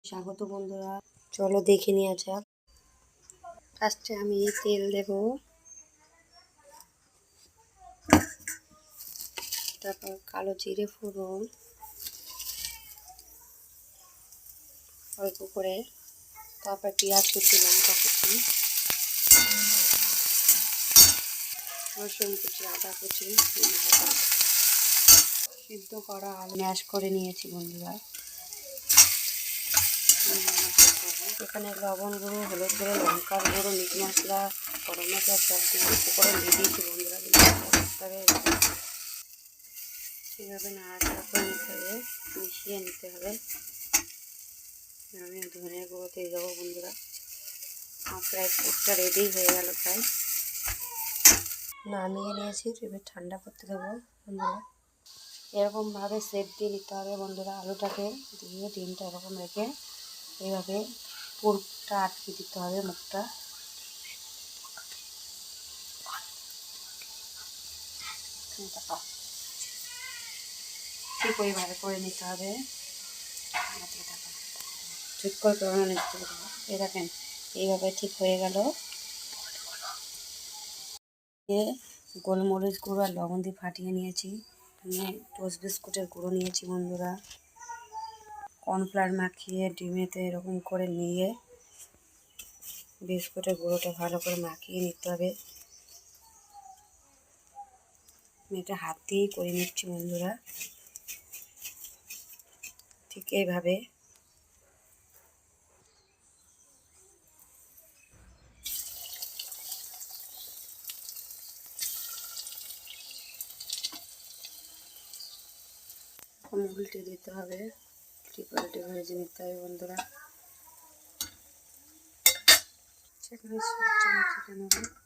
স্বাগত বন্ধুরা, চলো দেখে নেওয়া যাক। ফার্স্টে আমি তেল দেব, তারপর কালো জিরে ফোড়ন অল্প করে, তারপর পেঁয়াজ কুচি, লঙ্কা কুচি, রসুন কুচি, আদা কুচি, সিদ্ধ করা আলু ম্যাশ করে নিয়েছি বন্ধুরা। এখানে লবণ গুঁড়ো, হলুদ গুঁড়ো, লঙ্কার গুঁড়ো, মিট মশলা, গরম মশলা সব দিয়ে উপকরণ দিয়ে দিয়েছি বন্ধুরা। সেভাবে নাড়াচাড়া করে নিতে হবে, মিশিয়ে নিতে হবে। আমি ধনে গুঁড়ো দিয়ে দেবো বন্ধুরা। আমার প্রায় পুরটা রেডি হয়ে গেল, প্রায় নামিয়ে নিয়েছি। এবার ঠান্ডা করতে দেবো বন্ধুরা। এরকমভাবে সেট দিয়ে নিতে হবে বন্ধুরা। আলুটাকে দিয়ে ডিমটা এরকম রেখে এইভাবে পুরটা আটকে দিতে হবে, মুখটা। ঠিক ওইভাবে করে নিতে হবে, ঠিক করে করে নিতে হবে। এই দেখেন, এইভাবে ঠিক হয়ে গেল। গোলমরিচ গুঁড়ো আর লবণ দিয়ে ফাটিয়ে নিয়েছি। আমি টোস্ট বিস্কুটের গুঁড়ো নিয়েছি বন্ধুরা। কর্নফ্লাওয়ার মাখিয়ে ডিমেতে এরকম করে নিয়ে বিস্কুটের গুঁড়োটা ভালো করে মাখিয়ে নিতে হবে। আমি এটা হাত দিয়েই করে নিচ্ছি বন্ধুরা। ঠিক এইভাবে উল্টে দিতে হবে, ঠিক উল্টে ভেজে নিতে হবে বন্ধুরা। সেখানে নেব।